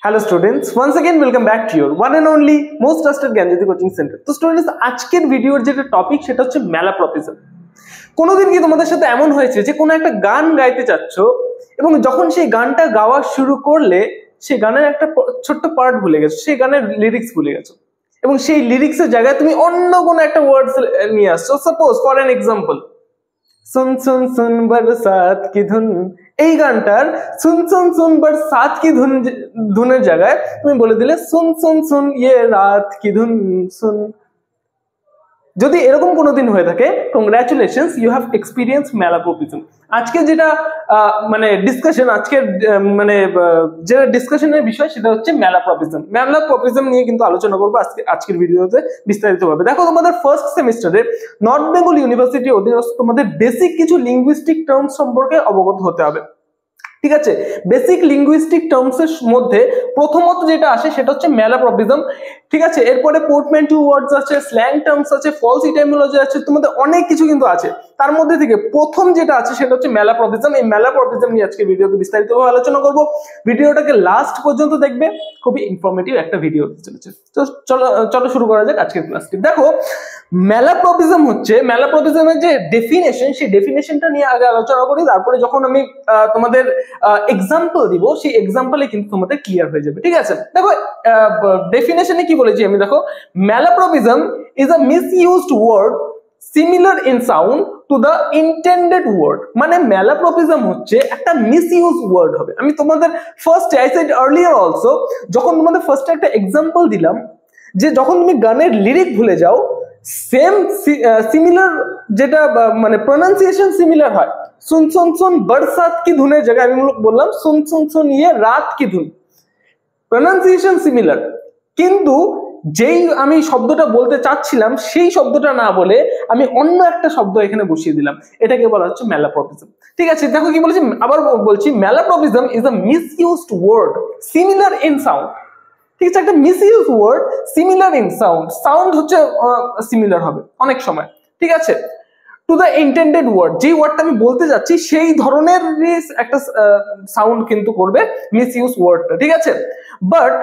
Hello students, once again welcome back to your one and only most trusted Gyanjyoti coaching centre. তো students, আজকের ভিডিওর যেটা topic সেটা হচ্ছে ম্যালাপ্রপিজম। কোনোদিন কি তোমাদের সাথে এমন হয়েছে যে কোনো একটা গান গাইতে চাচ্ছ এবং যখন সেই গানটা গাওয়া শুরু করলে সেই গানের একটা ছোট্ট পার্ট ভুলে গেছো, সেই গানের লিরিক্স ভুলে গেছো এবং সেই লিরিক্সের জায়গায় তুমি অন্য কোনো একটা ওয়ার্ডস নিয়ে আসছো। সাপোজ ফর এন এক্সাম্পল, सुन सुन सुन बरसात की धुन, এই গানটার सुन सुन सुन बरसात की धुन ধুনের জায়গায় তুমি বলে দিলে सुन सुन सुन ये रात की धुन सुन। যদি এরকম কোনোদিন হয়ে থাকে, কংগ্রাচুলেশনস, ইউ হ্যাভ এক্সপিরিয়েন্স ম্যালাপ্রপিজম। আজকে যেটা মানে ডিসকাশন, আজকের মানে যেটা ডিসকাশনের বিষয় সেটা হচ্ছে ম্যালাপ্রপিজম। ম্যালাপ্রপিজম নিয়ে কিন্তু আলোচনা করবো আজকের ভিডিওতে বিস্তারিতভাবে। দেখো, তোমাদের ফার্স্ট সেমিস্টারে নর্থ বেঙ্গল ইউনিভার্সিটি অধীনস্থ তোমাদের বেসিক কিছু লিঙ্গুইস্টিক টার্মস সম্পর্কে অবগত হতে হবে। ঠিক আছে, বেসিক লিঙ্গুইস্টিক টার্মস এর মধ্যে প্রথমত যেটা আসে সেটা হচ্ছে ম্যালাপ্রপিজম। ঠিক আছে, এরপরে পোর্টম্যান্টিউ ওয়ার্ডস আছে, স্ল্যাং টার্মস আছে, ফলস ইটাইমোলজি আছে, তোমাদের অনেক কিছু কিন্তু আছে। তার মধ্যে থেকে প্রথম যেটা আছে সেটা হচ্ছে ম্যালাপ্রপিজম। এই ম্যালাপ্রপিজম নিয়ে আজকে ভিডিওতে বিস্তারিতভাবে আলোচনা করব। ভিডিওটাকে লাস্ট পর্যন্ত দেখবে, খুবই ইনফরমেটিভ একটা ভিডিও চলেছে। তো চলো শুরু করা যাক আজকের ক্লাসটি। দেখো, ম্যালাপ্রপিজম হচ্ছে, ম্যালাপ্রপিজমের যে ডেফিনেশন, সেই ডেফিনেশনটা নিয়ে আগে আলোচনা করি, তারপরে যখন আমি তোমাদের এক্সাম্পল দিব সেই এক্সাম্পলে কিন্তু তোমাদের ক্লিয়ার হয়ে যাবে। ঠিক আছে, দেখো ডেফিনেশনে কি বলেছি আমি। দেখো, malapropism is a misused word similar in sound to the intended word. মানে ম্যালাপ্রপিজম হচ্ছে একটা মিসইউজ ওয়ার্ড হবে। আমি তোমাদের first I said earlier also, যখন তোমাদের ফার্স্ট একটা এক্সাম্পল দিলাম যে যখন তুমি গানের লিরিক ভুলে যাও, সেম সিমিলার যেটা মানে প্রনাউন্সিয়েশন সিমিলার হয়। सुन सुन सुन बरसात की ধুনের জায়গায় আমি বললাম सुन सुन सुन ये रात की धुन, প্রনাউন্সিয়েশন সিমিলার, কিন্তু যেই আমি শব্দটা বলতে চাচ্ছিলাম সেই শব্দটা না বলে আমি অন্য একটা শব্দ এখানে বসিয়ে দিলাম, এটাকে বলা হচ্ছে ম্যালাপ্রপিজম। ঠিক আছে, দেখো কি বলেছি, আবার বলছি, malapropism is a misused word similar in sound. ঠিক আছে, একটা misuse word similar in sound, sound হচ্ছে সিমিলার হবে অনেক সময়। ঠিক আছে, টু দ্য ইন্টেন্ডেড ওয়ার্ড, যে ওয়ার্ডটা আমি বলতে যাচ্ছি সেই ধরনের একটা সাউন্ড কিন্তু করবে মিসইউজ ওয়ার্ডটা। ঠিক আছে, but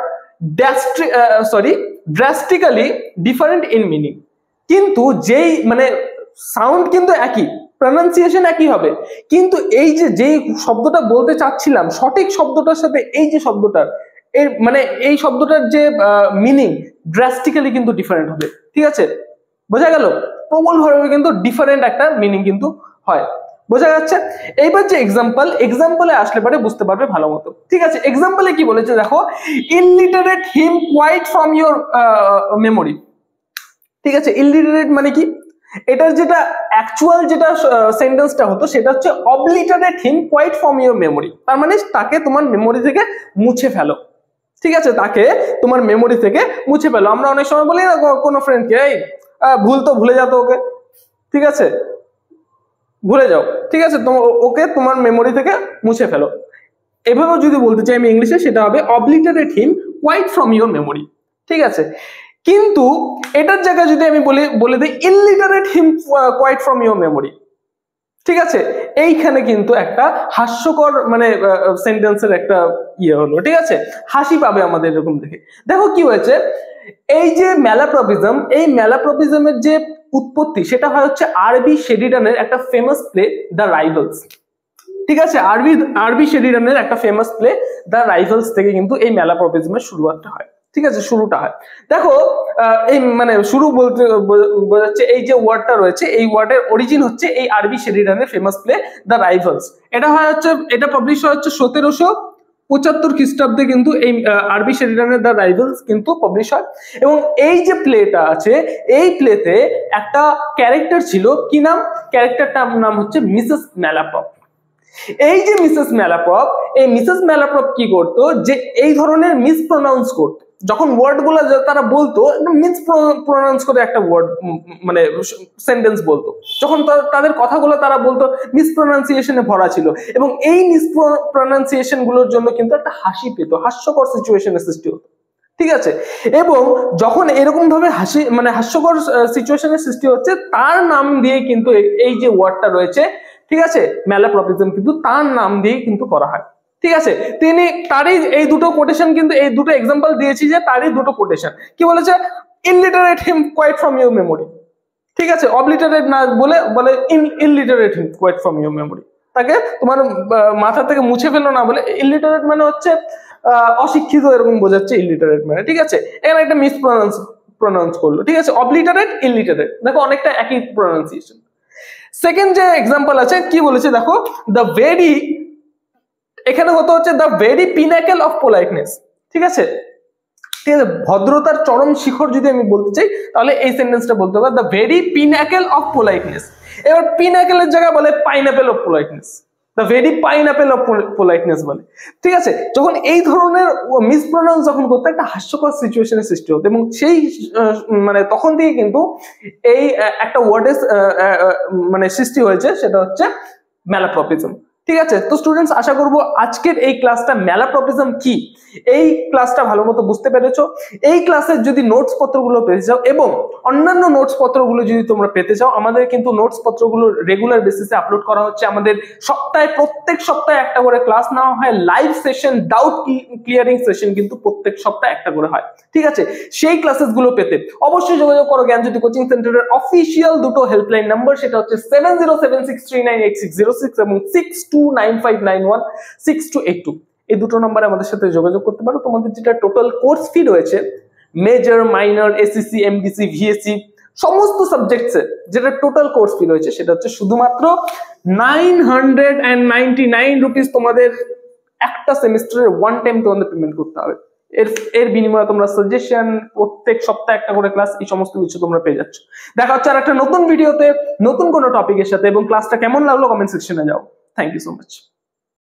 drastically different in meaning. কিন্তু যেই মানে সাউন্ড কিন্তু একই, প্রনাউন্সিয়েশন একই হবে, কিন্তু এই যেই শব্দটা বলতে চাচ্ছিলাম সঠিক শব্দটার সাথে এই যে শব্দটার এর মানে এই শব্দটার যে মিনিং ড্রাস্টিক্যালি কিন্তু ডিফারেন্ট হবে। ঠিক আছে, বোঝা গেল? প্রবলভাবে কিন্তু ডিফারেন্ট একটা মিনিং কিন্তু হয়, বোঝা যাচ্ছে? এইবার যে এক্সাম্পলে আসলে পরে বুঝতে পারবে ভালো মতো। ঠিক আছে, এক্সাম্পলে কি বলেছে দেখো, illiterate him quite from your memory. ঠিক আছে, ইলিটারেট মানে কি, এটার যেটা অ্যাকচুয়াল যেটা সেন্টেন্সটা হতো সেটা হচ্ছে obliterate him quite from your memory. তার মানে তাকে তোমার মেমোরি থেকে মুছে ফেলো। ঠিক আছে, তাকে তোমার মেমোরি থেকে মুছে ফেলো। আমরা অনেক সময় বলি না কোনো ফ্রেন্ডকে, এই ভুলে যাও তো ওকে, ঠিক আছে, ভুলে যাও, ঠিক আছে, ওকে তোমার মেমোরি থেকে মুছে ফেলো। এভাবেও যদি বলতে চাই আমি ইংলিশে, সেটা হবে obliterate him quite from your memory. ঠিক আছে, কিন্তু এটার জায়গায় যদি আমি বলে দিই illiterate him quite from your memory, ঠিক আছে, এইখানে কিন্তু একটা হাস্যকর মানে সেন্টেন্সের একটা ইয়ে হলো। ঠিক আছে, হাসি পাবে আমাদের এরকম দেখে। দেখো কি হয়েছে, এই যে ম্যালাপ্রপিজম, এই ম্যালাপ্রপিজমের যে উৎপত্তি সেটা হয় হচ্ছে আরবি শেরিডানের একটা ফেমাস প্লে দ্য রাইভালস। ঠিক আছে, আরবি শেরিডানের একটা ফেমাস প্লে দ্য রাইভালস থেকে কিন্তু এই ম্যালাপ্রপিজমের শুরুটা হয়। ঠিক আছে, শুরুটা হয়। দেখো, এই মানে শুরু বলতে বোঝাচ্ছে এই যে ওয়ার্ডটা রয়েছে, এই ওয়ার্ডের অরিজিন হচ্ছে এই আরবি শেরিডানের ফেমাস প্লে দ্য রাইভালস। এটা পাবলিশ হয় হচ্ছে 1775 খ্রিস্টাব্দে কিন্তু এই আরবি শেরিডানের দ্য রাইভালস কিন্তু পাবলিশ হয়। এবং এই যে প্লেটা আছে, এই প্লেতে একটা ক্যারেক্টার ছিল, কি নাম, ক্যারেক্টারটার নাম হচ্ছে মিসেস ম্যালাপ্রপ। এই যে মিসেস ম্যালাপ্রপ, এই মিসেস ম্যালাপ্রপ কি করতো, যে এই ধরনের মিসপ্রোনাউন্স করতো। যখন ওয়ার্ড গুলো তারা বলতো মিসপ্রোনাউন্স করে একটা ওয়ার্ড মানে সেন্টেন্স বলতো, যখন তাদের কথাগুলো তারা বলতো মিসপ্রোনাউন্সিয়েশনে ভরা ছিল, এবং এই মিসপ্রোনাউন্সিয়েশন গুলোর জন্য কিন্তু একটা হাসি পেত, হাস্যকর সিচুয়েশনের সৃষ্টি হতো। ঠিক আছে, এবং যখন এরকম ভাবে হাস্যকর সিচুয়েশনের সৃষ্টি হচ্ছে, তার নাম দিয়ে কিন্তু এই যে ওয়ার্ডটা রয়েছে, ঠিক আছে, ম্যালাপ্রপিজম কিন্তু তার নাম দিয়ে কিন্তু করা হয়। ঠিক আছে, তিনি তারই এই দুটো কোটেশন, কিন্তু এই দুটো এক্সাম্পল দিয়েছি যে তারই দুটো কোটেশন। কি বলেছে? Illiterate him quite from your memory. ঠিক আছে, অবলিটারেট না বলে বলে illiterate him quite from your memory, তাকে তোমার মাথা থেকে মুছে ফেলো না বলে। ইনলিটারেট মানে হচ্ছে অশিক্ষিত, এরকম বোঝাচ্ছে ইনলিটারেট মানে। ঠিক আছে, এখানে একটা প্রনাউন্স করলো। ঠিক আছে, অবলিটারেট ইনলিটারেট, দেখো অনেকটা একই প্রনাউন্সিয়েশন। সেকেন্ড যে এক্সাম্পল আছে কি বলেছে দেখো, দ্য ভেরি, এখানে হতে হচ্ছে the very pinnacle of politeness. ঠিক আছে, ঠিক আছে, ভদ্রতার চরম শিখর যদি আমি বলতে চাই তাহলে এই সেন্টেন্সটা বলতে হবে, the very pinnacle of politeness. এবার পিনাকেলের জায়গায় বলে pineapple of politeness, the very pineapple of politeness বলে। ঠিক আছে, যখন এই ধরনের মিসপ্রোনাউন্স যখন করতে, একটা হাস্যকর সিচুয়েশনের সৃষ্টি হতো, এবং সেই মানে তখন থেকে কিন্তু এই একটা ওয়ার্ডের মানে সৃষ্টি হয়েছে, সেটা হচ্ছে ম্যালাপ্রপিজম। ঠিক আছে, তো স্টুডেন্টস আশা করবো আজকের এই ক্লাসটা ম্যালাপ্রপিজম কি এই ক্লাসটা ভালো মতো বুঝতে পেরেছো। এই ক্লাসের যদি নোটস পত্রগুলো পেতে চাও এবং অন্যান্য নোটস পত্রগুলো যদি তোমরা পেতে চাও, আমাদের কিন্তু নোটস পত্রগুলো রেগুলার বেসিসে আপলোড করা হচ্ছে। আমাদের প্রত্যেক সপ্তাহে একটা করে ক্লাস নেওয়া হয়, live session, doubt clearing session কিন্তু প্রত্যেক সপ্তাহে একটা করে হয়। ঠিক আছে, সেই ক্লাসেস গুলো পেতে অবশ্যই যোগাযোগ করো জ্ঞানজ্যোতি কোচিং সেন্টারের অফিসিয়াল দুটো হেল্পলাইন নাম্বার, সেটা হচ্ছে 7076398606 এবং 6295916282। এই দুটো নাম্বারে আমাদের সাথে যোগাযোগ করতে পারো। তোমাদের যেটা টোটাল কোর্স ফি রয়েছে, major, minor, ACC, MDC, VSC সমস্ত সাবজেক্টসে যেটা টোটাল কোর্স ফি রয়েছে, সেটা হচ্ছে শুধুমাত্র 999 রুপিস। তোমাদের একটা সেমিস্টারের ওয়ান টাইম তোমাদের পেমেন্ট করতে হবে। এর বিনিময়ে তোমরা সাজেশন, প্রত্যেক সপ্তাহে একটা করে ক্লাস, এই সমস্ত কিছু তোমরা পেয়ে যাচ্ছ। দেখা হচ্ছে আর একটা নতুন ভিডিওতে নতুন কোনো টপিকের সাথে, এবং ক্লাসটা কেমন লাগলো কমেন্ট সেকশনে যাও। Thank you so much.